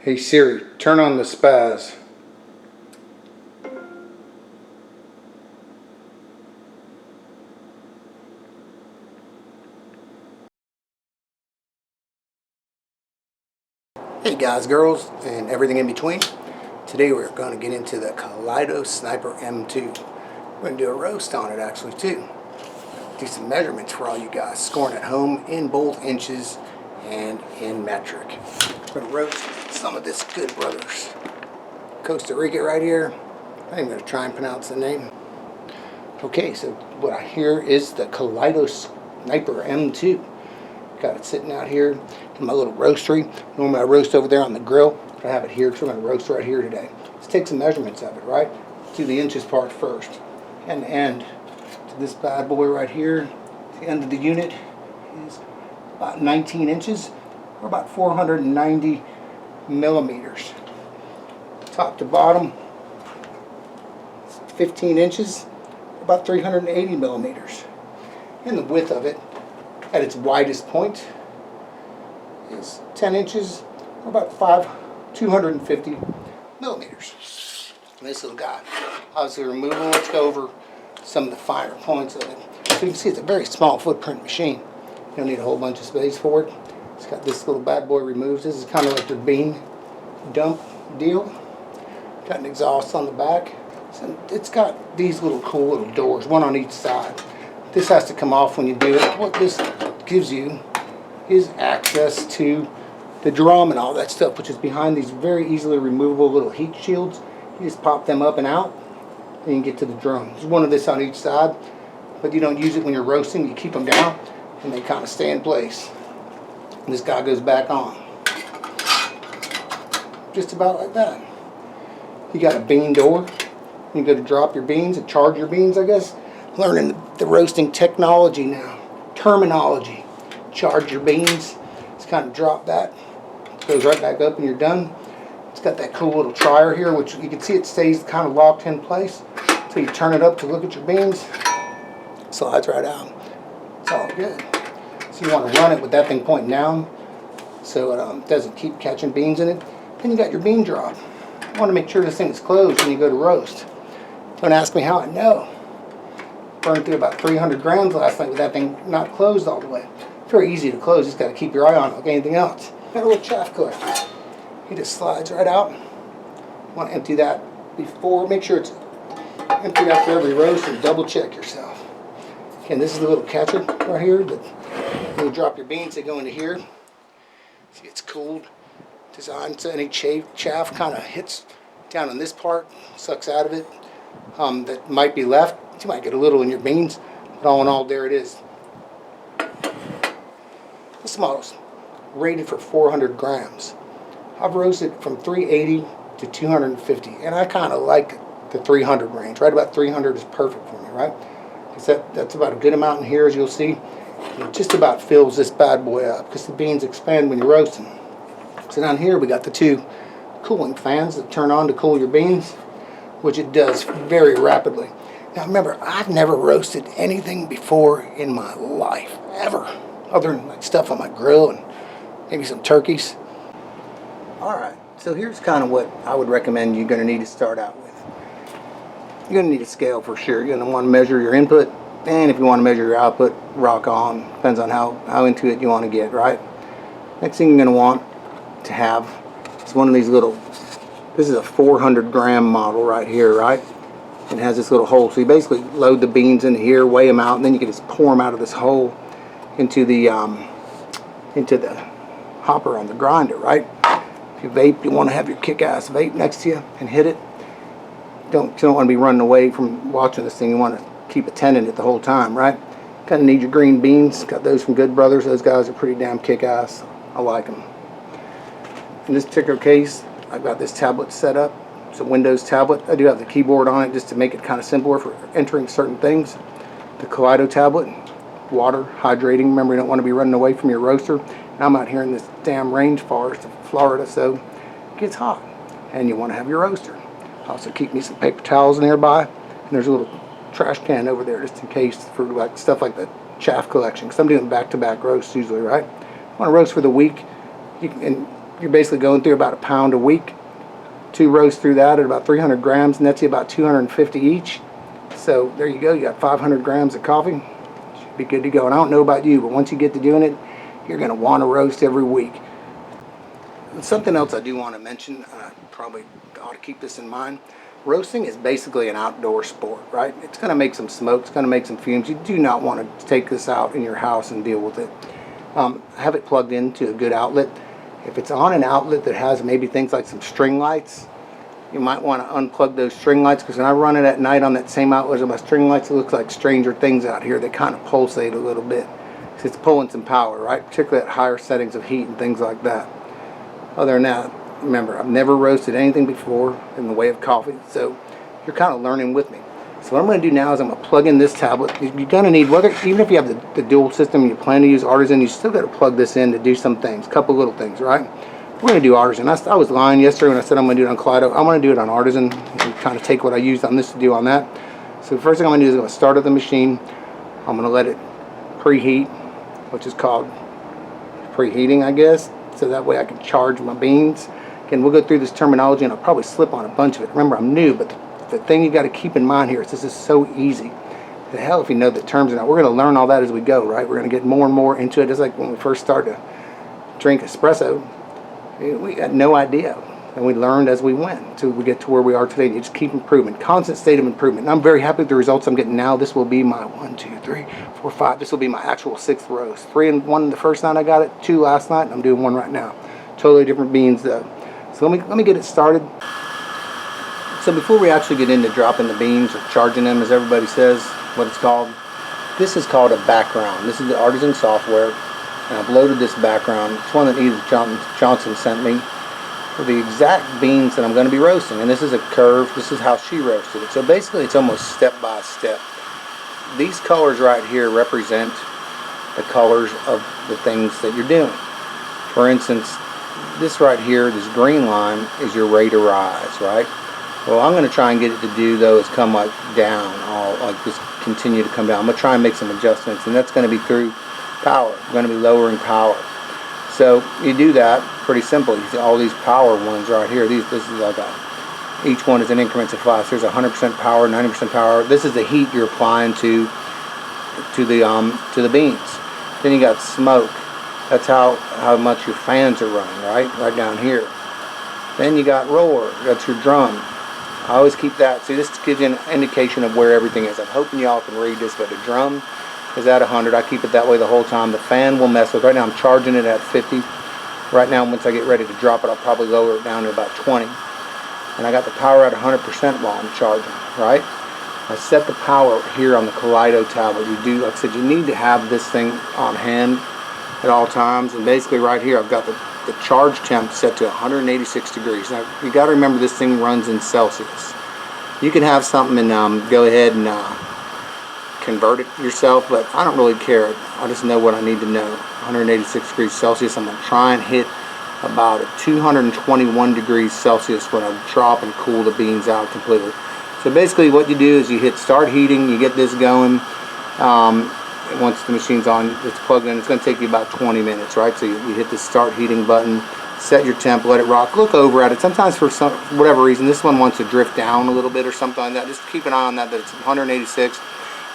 Hey Siri, turn on the spaz. Hey guys, girls, and everything in between. Today we're going to get into the Kaleido Sniper M2. We're going to do a roast on it actually too. Do some measurements for all you guys, scoring at home in both inches and in metric. We're going to roast some of this good brothers. Costa Rica right here. I'm going to try and pronounce the name. Okay, so what I hear is the Kaleido Sniper M2. Got it sitting out here in my little roastery. Normally I roast over there on the grill, but I have it here, so I'm going to roast right here today. Let's take some measurements of it, right? Do the inches part first. And the end to this bad boy right here. The end of the unit is about 19 inches, or about 490 millimeters. Top to bottom, 15 inches, about 380 millimeters. And the width of it at its widest point is 10 inches, or about 250 millimeters. And this little guy, obviously removing, let's go over some of the finer points of it. So you can see it's a very small footprint machine. You don't need a whole bunch of space for it. It's got this little bad boy removed. This is kind of like your bean dump deal. Got an exhaust on the back. So it's got these little cool little doors, one on each side. This has to come off when you do it. What this gives you is access to the drum and all that stuff, which is behind these very easily removable little heat shields. You just pop them up and out, and you can get to the drum. There's one of this on each side, but you don't use it when you're roasting. You keep them down, and they kind of stay in place. And this guy goes back on. Just about like that. You got a bean door. You go to drop your beans and charge your beans, I guess. Learning the roasting technology now. Terminology. Charge your beans. Just kind of drop that. It goes right back up and you're done. It's got that cool little trier here, which you can see it stays kind of locked in place. So you turn it up to look at your beans. Slides right out. It's all good. So you want to run it with that thing pointing down so it doesn't keep catching beans in it. Then you got your bean drop. You want to make sure this thing is closed when you go to roast. Don't ask me how I know. Burned through about 300 grams last night with that thing not closed all the way. It's very easy to close, just got to keep your eye on it like anything else. Got a little chaff collector. He just slides right out. You want to empty that before, make sure it's emptied after every roast and double check yourself. Again, this is the little catcher right here that you drop your beans, they go into here. See, it's cooled, designed so any chaff kind of hits down on this part, sucks out of it. That might be left. You might get a little in your beans, but all in all, there it is. This model's rated for 400 grams. I've roasted from 380 to 250, and I kind of like the 300 range. Right about 300 is perfect for me, right? Because that's about a good amount in here, as you'll see. It just about fills this bad boy up, because the beans expand when you're roasting. So down here, we got the two cooling fans that turn on to cool your beans, which it does very rapidly. Now remember, I've never roasted anything before in my life, ever, other than like stuff on my grill and maybe some turkeys. Alright, so here's kind of what I would recommend you're going to need to start out with. You're going to need a scale for sure. You're going to want to measure your input, and if you want to measure your output, rock on. Depends on how into it you want to get, right? Next thing you're going to want to have is one of these little, this is a 400 gram model right here, right? It has this little hole, so you basically load the beans into here, weigh them out, and then you can just pour them out of this hole into the hopper on the grinder, right? If you vape, you want to have your kick-ass vape next to you and hit it. You don't want to be running away from watching this thing. You want to keep attending it the whole time, right? Kind of need your green beans. Got those from Good Brothers. Those guys are pretty damn kick-ass. I like them. In this particular case, I've got this tablet set up. It's a Windows tablet. I do have the keyboard on it just to make it kind of simpler for entering certain things. The Kaleido tablet, water, hydrating. Remember, you don't want to be running away from your roaster. And I'm out here in this damn rainforest of Florida, so it gets hot. And you want to have your roaster. Also keep me some paper towels nearby. And there's a little trash can over there just in case for like stuff like the chaff collection. Because I'm doing back-to-back roasts usually, right? I want to roast for the week. You can you're basically going through about a pound a week. 2 roasts through that at about 300 grams, nets you about 250 each. So there you go, you got 500 grams of coffee. Should be good to go. And I don't know about you, but once you get to doing it, you're going to want to roast every week. And something else I do want to mention, probably ought to keep this in mind. Roasting is basically an outdoor sport, right? It's going to make some smoke, it's going to make some fumes. You do not want to take this out in your house and deal with it. Have it plugged into a good outlet. If it's on an outlet that has maybe things like some string lights, you might want to unplug those string lights, because when I run it at night on that same outlet as my string lights, it looks like Stranger Things out here. They kind of pulsate a little bit. It's pulling some power, right? Particularly at higher settings of heat and things like that. Other than that, remember, I've never roasted anything before in the way of coffee, so you're kind of learning with me. So what I'm going to do now is I'm going to plug in this tablet. You're going to need, even if you have the dual system and you plan to use Artisan, you still got to plug this in to do some things, a couple little things, right? We're going to do Artisan. I was lying yesterday when I said I'm going to do it on Kaleido. I'm going to do it on Artisan and kind of take what I used on this to do on that. So the first thing I'm going to do is I'm going to start up the machine. I'm going to let it preheat, which is called preheating, I guess, so that way I can charge my beans. Again, we'll go through this terminology and I'll probably slip on a bunch of it. Remember, I'm new, but the thing you got to keep in mind here is this is so easy. The hell if you know the terms or not. We're going to learn all that as we go, right? We're going to get more and more into it. Just like when we first started to drink espresso, we had no idea, and we learned as we went until we get to where we are today. You just keep improving, constant state of improvement. And I'm very happy with the results I'm getting now. This will be my 1, 2, 3, 4, 5. This will be my actual 6th roast. 3 and 1 the first night I got it, 2 last night, and I'm doing 1 right now. Totally different beans though. So let me get it started. So before we actually get into dropping the beans or charging them, as everybody says, what it's called, this is called a background. This is the Artisan software. And I've loaded this background. It's one that Edith Johnson sent me for the exact beans that I'm going to be roasting. And this is a curve. This is how she roasted it. So basically it's almost step by step. These colors right here represent the colors of the things that you're doing. For instance, this right here, this green line, is your rate of rise, right? Well, I'm going to try and get it to do, though, is come like down, all like just continue to come down. I'm going to try and make some adjustments, and that's going to be through power. I'm going to be lowering power. So you do that pretty simple. You see all these power ones right here. This is like each one is in increments of 5. So there's 100% power, 90% power. This is the heat you're applying to the beans. Then you got smoke. That's how much your fans are running, right down here. Then you got roar. That's your drum. I always keep that. See, this gives you an indication of where everything is. I'm hoping y'all can read this, but the drum is at 100. I keep it that way the whole time. The fan will mess with. Right now I'm charging it at 50. Right now, once I get ready to drop it, I'll probably lower it down to about 20. And I got the power at 100% while I'm charging, right? I set the power here on the Kaleido tablet. You do, like I said, you need to have this thing on hand at all times. And basically right here, I've got the charge temp set to 186 degrees. Now, you got to remember this thing runs in Celsius. You can have something and go ahead and convert it yourself, but I don't really care. I just know what I need to know. 186 degrees Celsius. I'm going to try and hit about 221 degrees Celsius when I drop and cool the beans out completely. So basically what you do is you hit start heating, you get this going. Once the machine's on, it's plugged in, it's going to take you about 20 minutes, right? So you hit the start heating button, set your temp, let it rock, look over at it. Sometimes for whatever reason, this one wants to drift down a little bit or something like that. Just keep an eye on that it's 186. You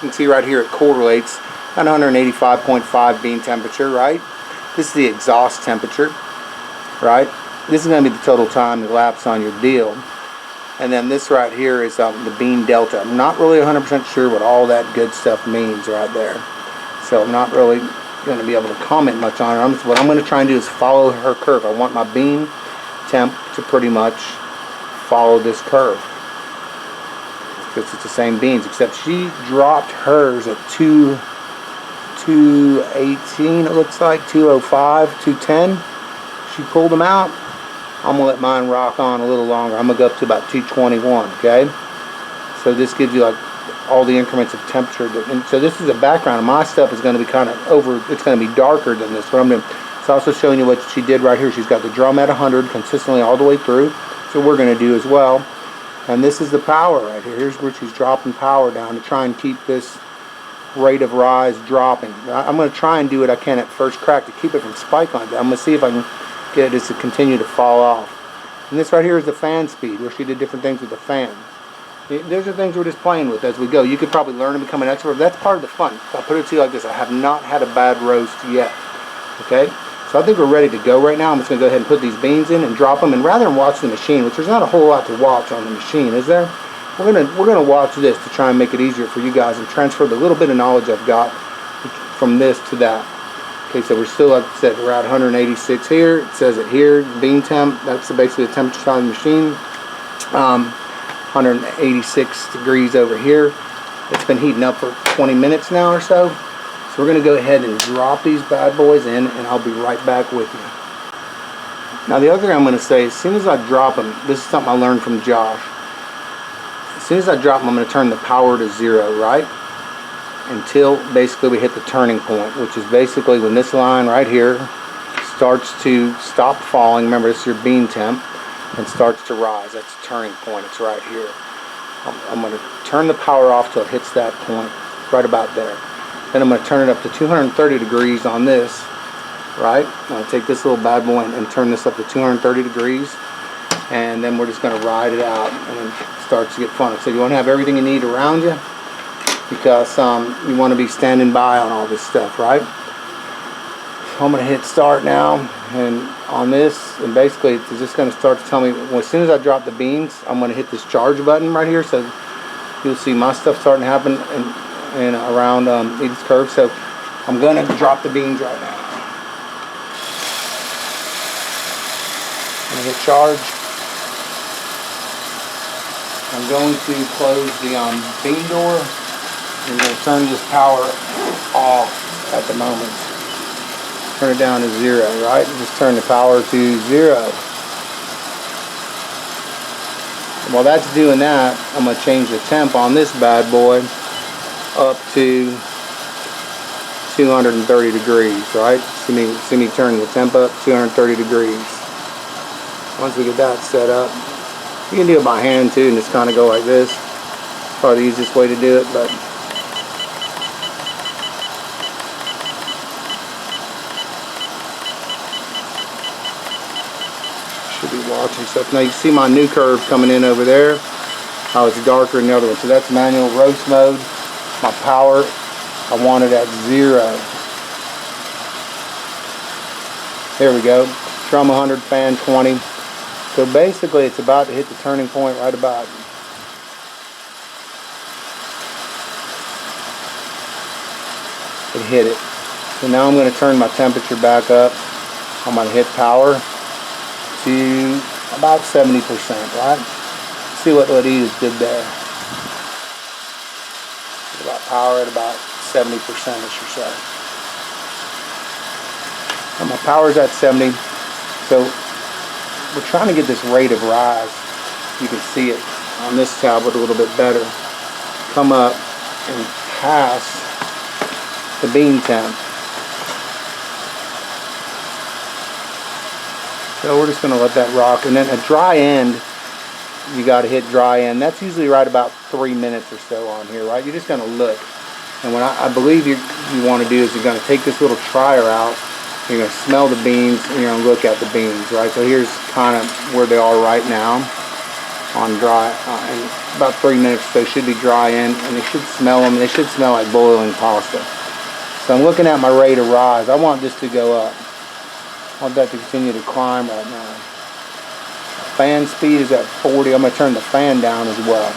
can see right here it correlates at 185.5 bean temperature, right? This is the exhaust temperature, right? This is going to be the total time elapsed on your deal. And then this right here is the bean delta. I'm not really 100% sure what all that good stuff means right there. So I'm not really going to be able to comment much on it. What I'm going to try and do is follow her curve. I want my bean temp to pretty much follow this curve. Because it's the same beans, except she dropped hers at 218, it looks like, 205, 210. She pulled them out. I'm going to let mine rock on a little longer. I'm going to go up to about 221, okay? So this gives you like all the increments of temperature. And so this is a background. My stuff is going to be kind of over, it's going to be darker than this. What I'm doing, it's also showing you what she did right here. She's got the drum at 100 consistently all the way through. So we're going to do as well. And this is the power right here. Here's where she's dropping power down to try and keep this rate of rise dropping. I'm going to try and do what I can at first crack to keep it from spiking like that. I'm going to see if I can get is to continue to fall off. And this right here is the fan speed, where she did different things with the fan. Those are things we're just playing with as we go. You could probably learn and become an expert. That's part of the fun. I'll put it to you like this. I have not had a bad roast yet. Okay? So I think we're ready to go right now. I'm just going to go ahead and put these beans in and drop them. And rather than watch the machine, which there's not a whole lot to watch on the machine, is there? We're gonna watch this to try and make it easier for you guys and transfer the little bit of knowledge I've got from this to that. Okay, so we're still, like I said, we're at 186 here. It says it here, bean temp. That's basically the temperature side of the machine. 186 degrees over here. It's been heating up for 20 minutes now or so. So we're going to go ahead and drop these bad boys in, and I'll be right back with you. Now the other thing I'm going to say, as soon as I drop them, this is something I learned from Josh. As soon as I drop them, I'm going to turn the power to 0, right? Until basically we hit the turning point, which is basically when this line right here starts to stop falling. Remember, this is your bean temp, and starts to rise. That's the turning point. It's right here. I'm going to turn the power off till it hits that point, right about there. Then I'm going to turn it up to 230 degrees on this, right? I'm going to take this little bad boy and turn this up to 230 degrees, and then we're just going to ride it out, and then it starts to get fun. So you want to have everything you need around you, because you want to be standing by on all this stuff, right? So I'm going to hit start now, and on this, and basically it's just going to start to tell me, well, as soon as I drop the beans, I'm going to hit this charge button right here, so you'll see my stuff starting to happen and around each curve. So I'm going to drop the beans right now. I'm going to hit charge. I'm going to close the bean door. I'm going to turn this power off at the moment. Turn it down to 0, right? Just turn the power to 0. While that's doing that, I'm going to change the temp on this bad boy up to 230 degrees, right? See me turn the temp up 230 degrees. Once we get that set up, you can do it by hand too, and just kind of go like this. It's probably the easiest way to do it, but should be watching stuff. Now you see my new curve coming in over there. How it's darker than the other one. So that's manual roast mode. My power, I want it at 0. There we go. Drum 100, fan 20. So basically it's about to hit the turning point right about. It hit it. So now I'm going to turn my temperature back up. I'm going to hit power to about 70%, right? See what Edith did there. About power at about 70%ish or so. And my power's at 70. So we're trying to get this rate of rise. You can see it on this tablet a little bit better. Come up and pass the bean temp. So we're just going to let that rock. And then a dry end, you got to hit dry end. That's usually right about 3 minutes or so on here, right? You're just going to look. And what I believe you want to do is you're going to take this little trier out. You're going to smell the beans, and you're going to look at the beans, right? So here's kind of where they are right now on dry. And about 3 minutes or so should be dry end, and they should smell them. They should smell like boiling pasta. So I'm looking at my rate of rise. I want this to go up. I want that to continue to climb right now. Fan speed is at 40. I'm going to turn the fan down as well.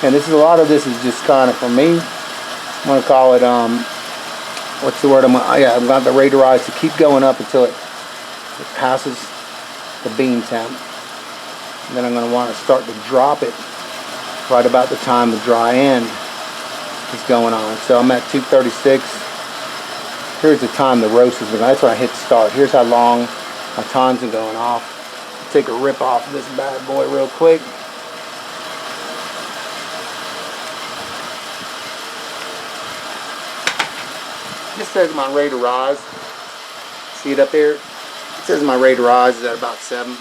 And this is a lot of this is just kind of for me. I'm going to call it what's the word? I've got the rate of rise to keep going up until it passes the bean temp. And then I'm going to want to start to drop it right about the time the dry end is going on. So I'm at 236. Here's the time the roast is going. That's when I hit start. Here's how long my time's been going off. Take a rip off of this bad boy real quick. This says my rate of rise. See it up there? It says my rate of rise is at about 7.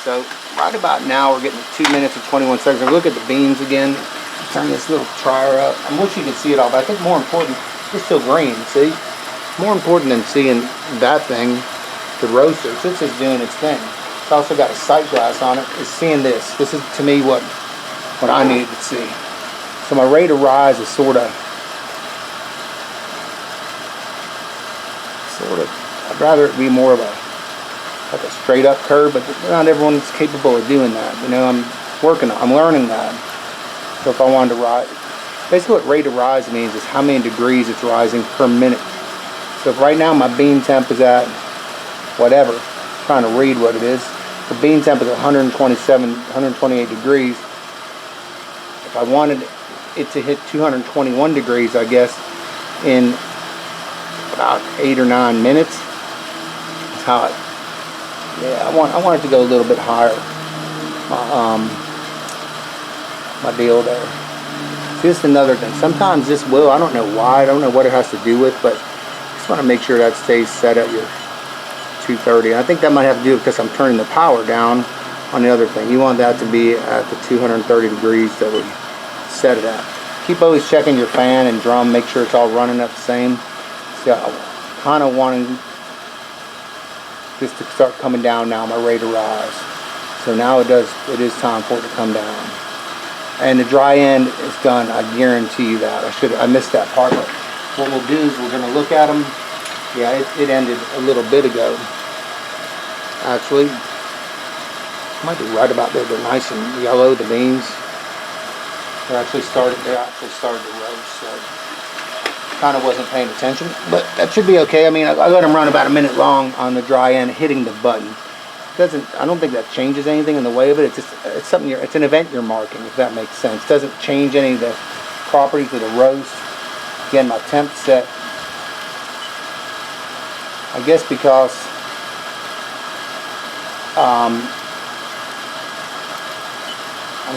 So right about now we're getting 2 minutes and 21 seconds. Look at the beans again. Turn this little trier up. I wish you could see it all, but I think more important, it's still green, see? More important than seeing that thing the roaster, since it's doing its thing. It's also got a sight glass on it. It's seeing this. This is, to me, what I needed to see. So my rate of rise is sort of, I'd rather it be more of like a straight up curve, but not everyone's capable of doing that. You know, I'm learning that. So if I wanted to rise, basically what rate of rise means is how many degrees it's rising per minute. So if right now my bean temp is at whatever, I'm trying to read what it is. The bean temp is 127, 128 degrees. If I wanted it to hit 221 degrees, I guess, in about 8 or 9 minutes, that's how it, yeah, I want it to go a little bit higher. My deal there. Just another thing. Sometimes this will, I don't know why, I don't know what it has to do with, but I just want to make sure that stays set at your 230. And I think that might have to do because I'm turning the power down on the other thing. You want that to be at the 230 degrees that we set it at. Keep always checking your fan and drum, make sure it's all running at the same. So I'm kind of wanting this to start coming down now, my rate of rise. So now it is time for it to come down. And the dry end is done, I guarantee you that. I missed that part, but what we'll do is we're going to look at them. Yeah, it ended a little bit ago. Actually, might be right about there. They're nice and yellow, the beans. They actually started to roast, so kind of wasn't paying attention, but that should be okay. I mean, I let them run about a minute long on the dry end, hitting the button. I don't think that changes anything in the way of it. It's something it's an event you're marking, if that makes sense. It doesn't change any of the properties of the roast. Again, my temp set, I guess because I'm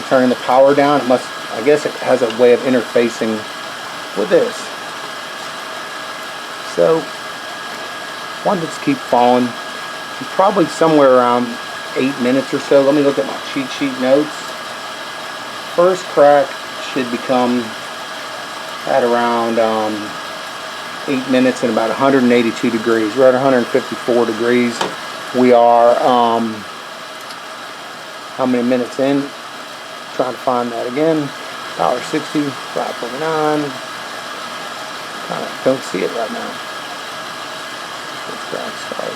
turning the power down, I guess it has a way of interfacing with this. So, one just keep falling. Probably somewhere around 8 minutes or so. Let me look at my cheat sheet notes. First crack should become at around 8 minutes and about 182 degrees. We're at 154 degrees. We are how many minutes in? Trying to find that again. Power 60, 549. Kind of don't see it right now. Let's crack start.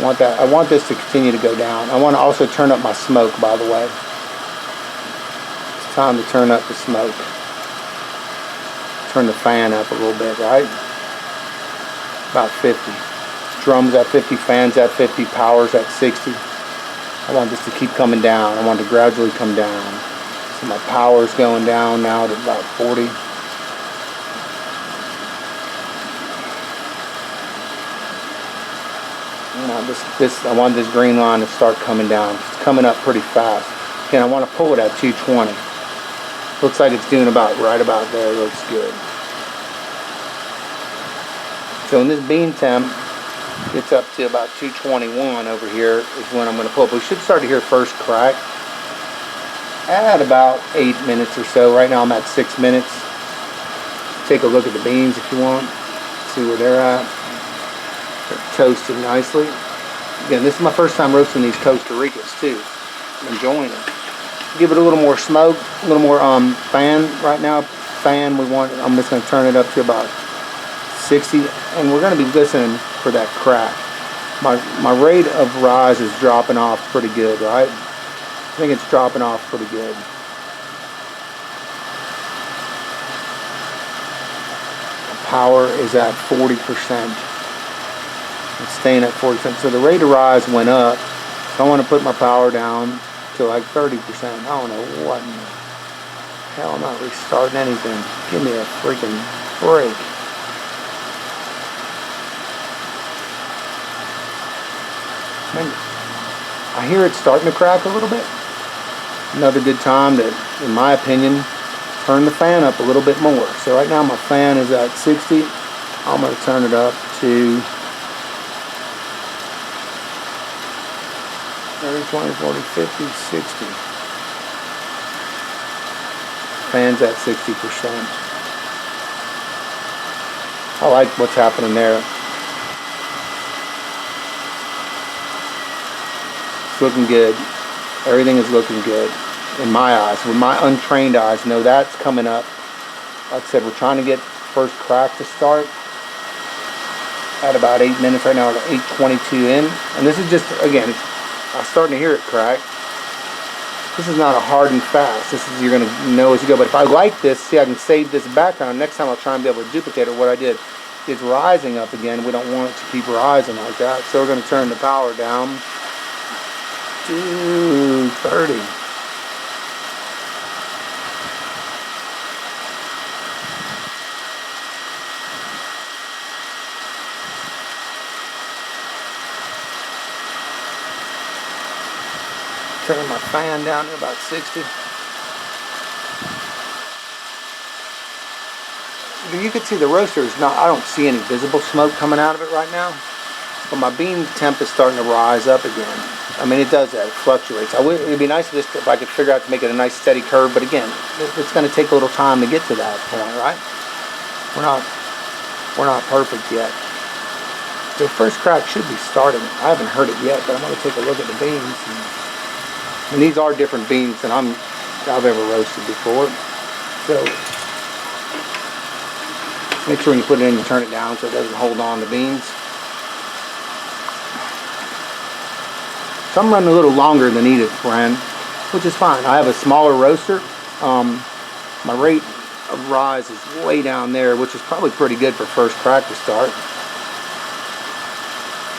I want this to continue to go down. I want to also turn up my smoke, by the way. It's time to turn up the smoke. Turn the fan up a little bit, right? About 50. Drums at 50, fans at 50, power's at 60. I want this to keep coming down. I want it to gradually come down. So my power's going down now to about 40. I want this green line to start coming down. It's coming up pretty fast. Again, I want to pull it at 220. Looks like it's doing right about there. It looks good. So in this bean temp, it's up to about 221 over here is when I'm going to pull up. We should start to hear first crack at about 8 minutes or so. Right now I'm at 6 minutes. Take a look at the beans if you want. See where they're at. They're toasted nicely. Again, this is my first time roasting these Costa Ricas too. I'm enjoying it. Give it a little more smoke, a little more fan right now. Fan, I'm just going to turn it up to about 60, and we're going to be listening for that crack. My rate of rise is dropping off pretty good, right? I think it's dropping off pretty good. The power is at 40%. It's staying at 40%. So the rate of rise went up. So I want to put my power down to like 30%. I don't know what in the hell. I'm not restarting anything. Give me a freaking break. I hear it starting to crack a little bit. Another good time to, in my opinion, turn the fan up a little bit more. So right now my fan is at 60. I'm going to turn it up to 30, 20, 40, 50, 60. Fan's at 60%. I like what's happening there. It's looking good. Everything is looking good in my eyes. With my untrained eyes, know that's coming up. Like I said, we're trying to get first crack to start at about 8 minutes right now. We're at 8:22 in, and this is just, again, I'm starting to hear it crack. This is not a hard and fast. This is, you're gonna know as you go. But if I like this, see, I can save this background. Next time I'll try and be able to duplicate it. What I did, it's rising up again. We don't want it to keep rising like that. So we're gonna turn the power down to 30. Turning my fan down to about 60. You can see the roaster is not, I don't see any visible smoke coming out of it right now. But my bean temp is starting to rise up again. I mean, it does that, it fluctuates. It'd be nice if I could figure out to make it a nice steady curve, but again, it's gonna take a little time to get to that point, right? We're not perfect yet. The first crack should be starting. I haven't heard it yet, but I'm gonna take a look at the beans. And these are different beans than I've ever roasted before. So make sure when you put it in, you turn it down so it doesn't hold on to beans. So I'm running a little longer than Edith ran, which is fine. I have a smaller roaster. My rate of rise is way down there, which is probably pretty good for first crack to start.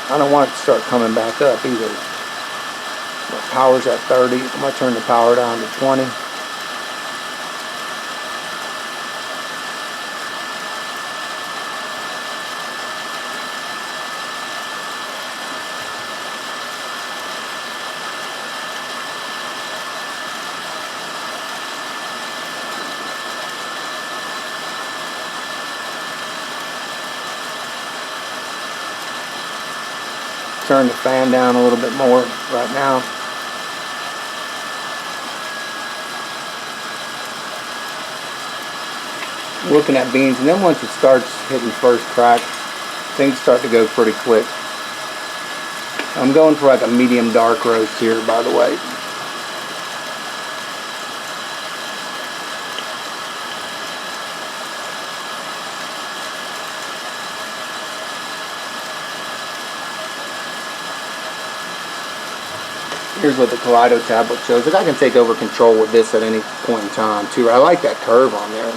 I don't want it to start coming back up either. My power's at 30. I'm going to turn the power down to 20. Turn the fan down a little bit more right now. Looking at beans, and then once it starts hitting first crack, things start to go pretty quick. I'm going for like a medium dark roast here, by the way. Here's what the Kaleido tablet shows. Like, I can take over control with this at any point in time too. I like that curve on there.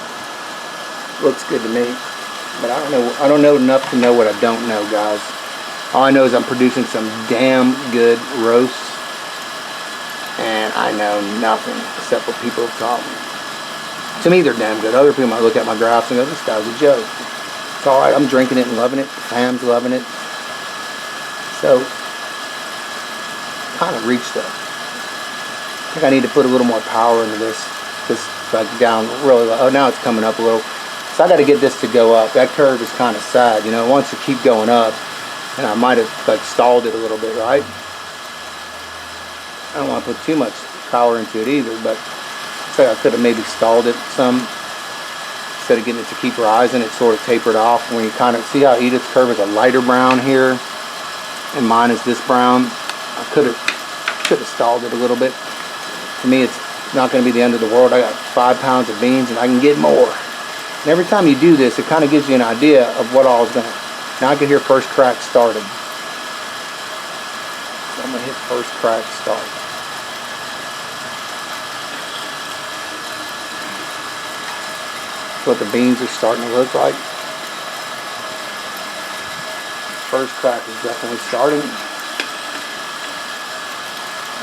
Looks good to me. But I don't know enough to know what I don't know, guys. All I know is I'm producing some damn good roasts, and I know nothing except what people have taught me. To me, they're damn good. Other people might look at my graphs and go, this guy's a joke. It's alright, I'm drinking it and loving it. The fam's loving it. So kind of reached that. I think I need to put a little more power into this. This like down really low. Oh, now it's coming up a little. So I got to get this to go up. That curve is kind of sad, you know. It wants to keep going up, and I might have like stalled it a little bit, right? I don't want to put too much power into it either, but looks like I could have maybe stalled it some. Instead of getting it to keep rising, it sort of tapered off. When you kind of see how Edith's curve is a lighter brown here, and mine is this brown. I could have stalled it a little bit. To me, it's not going to be the end of the world. I got 5 pounds of beans, and I can get more. And every time you do this, it kind of gives you an idea of what all is going to. Now I can hear first crack started. So I'm going to hit first crack start. That's what the beans are starting to look like. First crack is definitely starting.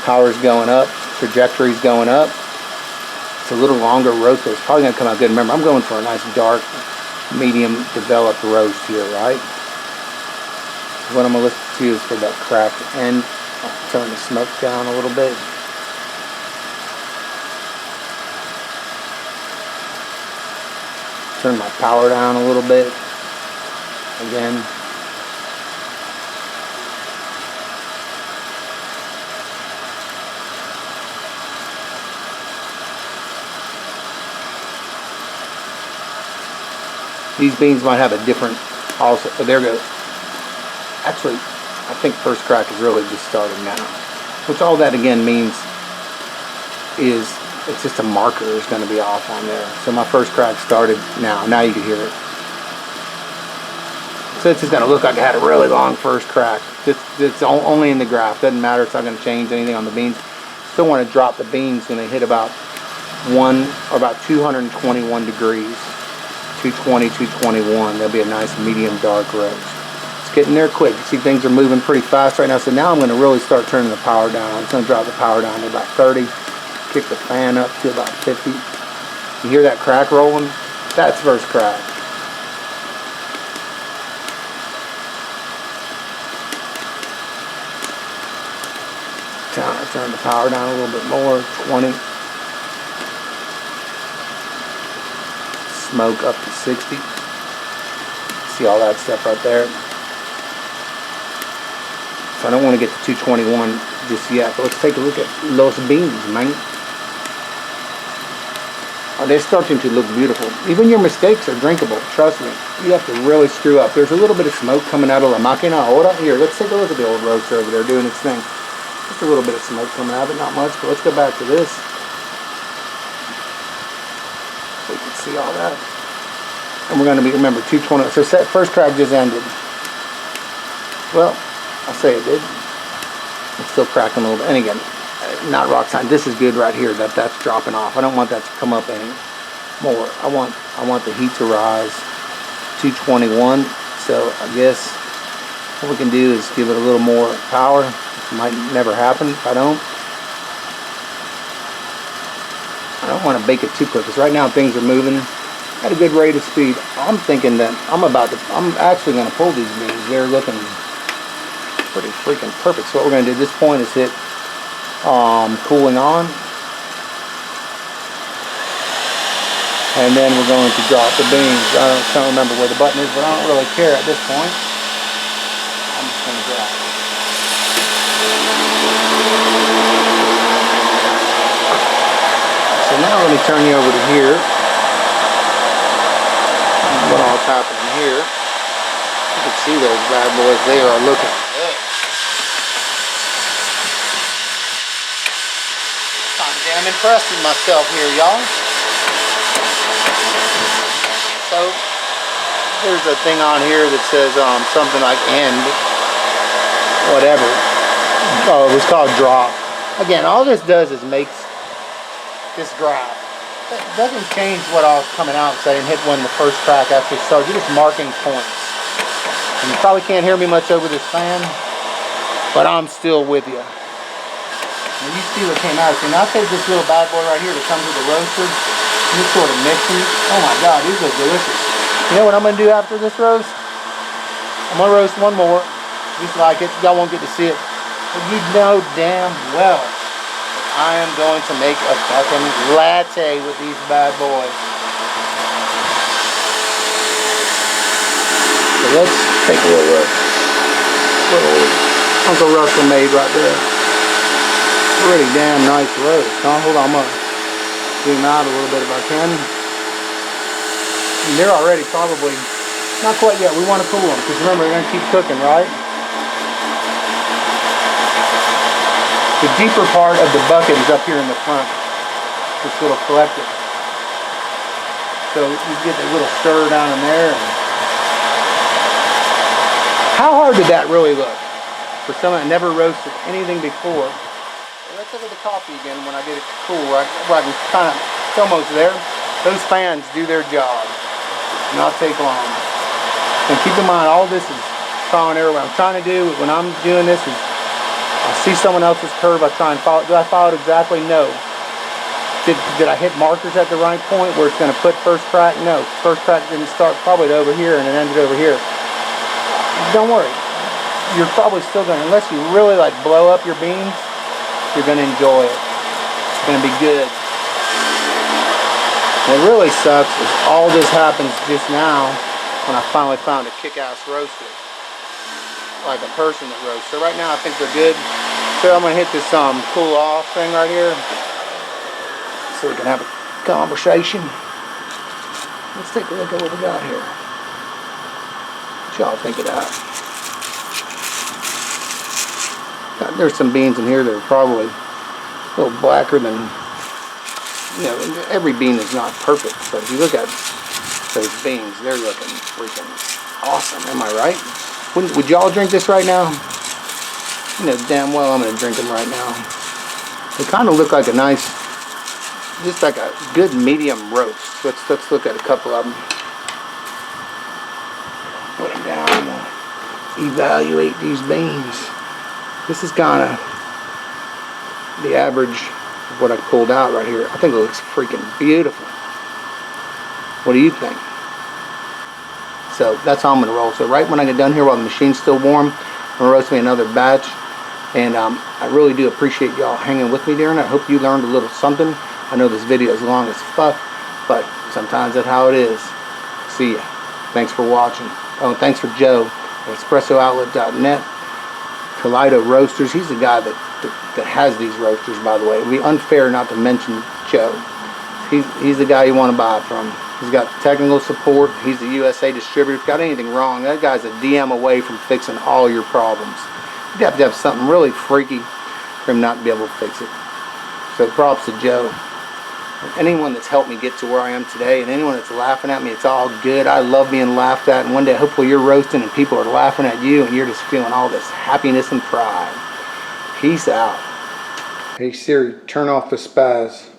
Power's going up, trajectory's going up. It's a little longer roast, but it's probably gonna come out good. Remember, I'm going for a nice dark, medium developed roast here, right? What I'm gonna listen to is for that cracked end. I'll turn the smoke down a little bit. Turn my power down a little bit. Again. These beans might have a different, also, they're good. Actually, I think first crack is really just starting now. Which all that again means is it's just a marker is going to be off on there. So my first crack started now. Now you can hear it. So it's just going to look like I had a really long first crack. It's only in the graph. Doesn't matter. It's not going to change anything on the beans. Still want to drop the beans when they hit about 221 degrees. 220, 221. There'll be a nice medium dark roast. It's getting there quick. You see things are moving pretty fast right now. So now I'm going to really start turning the power down. I'm just going to drop the power down to about 30. Kick the fan up to about 50. You hear that crack rolling? That's first crack. Turn the power down a little bit more. 20. Smoke up to 60. See all that stuff right there. So I don't want to get to 221 just yet, but let's take a look at those beans, man. Oh, they're starting to look beautiful. Even your mistakes are drinkable, trust me. You have to really screw up. There's a little bit of smoke coming out of la máquina ahora. Here, let's take a look at the old roaster over there doing its thing. Just a little bit of smoke coming out of it, not much, but let's go back to this. So you can see all that. And we're going to be, remember, 220. So first crack just ended. Well, I'll say it did. It's still cracking a little bit. And again, not rock sign. This is good right here. That's dropping off. I don't want that to come up any more. I want the heat to rise. 221. So I guess what we can do is give it a little more power. It might never happen if I don't. I don't want to bake it too quick because right now things are moving at a good rate of speed. I'm thinking that I'm actually going to pull these beans. They're looking pretty freaking perfect. So what we're going to do at this point is hit cooling on, and then we're going to drop the beans. I don't remember where the button is, but I don't really care at this point. I'm just going to drop it. So now let me turn you over to here. What all's happening here? You can see those bad boys. They are looking good. I'm damn impressed with myself here, y'all. So there's a thing on here that says something like end, whatever. Oh, it was called drop. Again, all this does is makes this graph. It doesn't change what all is coming out because I didn't hit when the first crack actually started. You're just marking points. And you probably can't hear me much over this fan, but I'm still with you. And you see what came out. So now I take this little bad boy right here that comes with the roaster. And this sort of mixing. Oh my God, these look delicious. You know what I'm going to do after this roast? I'm going to roast one more. Just like it. Y'all won't get to see it. But you know damn well I am going to make a fucking latte with these bad boys. So let's take a little Uncle Russell made right there. Pretty damn nice roast, huh? Hold on, I'm gonna zoom out a little bit if I can. And they're already probably, not quite yet, we want to cool them, because remember, they're going to keep cooking, right? The deeper part of the bucket is up here in the front, this little collector. So you get a little stir down in there. And how hard did that really look? For someone that never roasted anything before. Let's look at the coffee again when I get it cool, right? Where I can kind of, it's almost there. Those fans do their job. Not take long. And keep in mind, all this is trial and error. What I'm trying to do when I'm doing this is I see someone else's curve, I try and follow it. Do I follow it exactly? No. Did I hit markers at the right point where it's going to put first crack? No. First crack didn't start probably over here and it ended over here. Don't worry. You're probably still going to, unless you really like blow up your beans, you're going to enjoy it. It's going to be good. What really sucks is all this happens just now when I finally found a kick-ass roaster. Like a person that roasts. So right now I think they're good. So I'm going to hit this cool off thing right here so we can have a conversation. Let's take a look at what we got here. What y'all think of that? There's some beans in here that are probably a little blacker than, you know, every bean is not perfect, but if you look at those beans, they're looking freaking awesome. Am I right? Would y'all drink this right now? You know damn well I'm gonna drink them right now. They kind of look like a nice, just like a good medium roast. Let's look at a couple of them. Put them down. Evaluate these beans. This is kind of the average of what I pulled out right here. I think it looks freaking beautiful. What do you think? So that's how I'm gonna roll. So right when I get done here, while the machine's still warm, I'm gonna roast me another batch. And I really do appreciate y'all hanging with me during it. I hope you learned a little something. I know this video is long as fuck, but sometimes that's how it is. See ya. Thanks for watching. Oh, and thanks for Joe at EspressoOutlet.net. Kaleido Roasters. He's the guy that has these roasters, by the way. It would be unfair not to mention Joe. He's the guy you want to buy from. He's got technical support. He's the USA distributor. If you've got anything wrong, that guy's a DM away from fixing all your problems. You'd have to have something really freaky for him not to be able to fix it. So props to Joe. And anyone that's helped me get to where I am today, and anyone that's laughing at me, it's all good. I love being laughed at, and one day hopefully you're roasting and people are laughing at you and you're just feeling all this happiness and pride. Peace out. Hey Siri, turn off the spaz.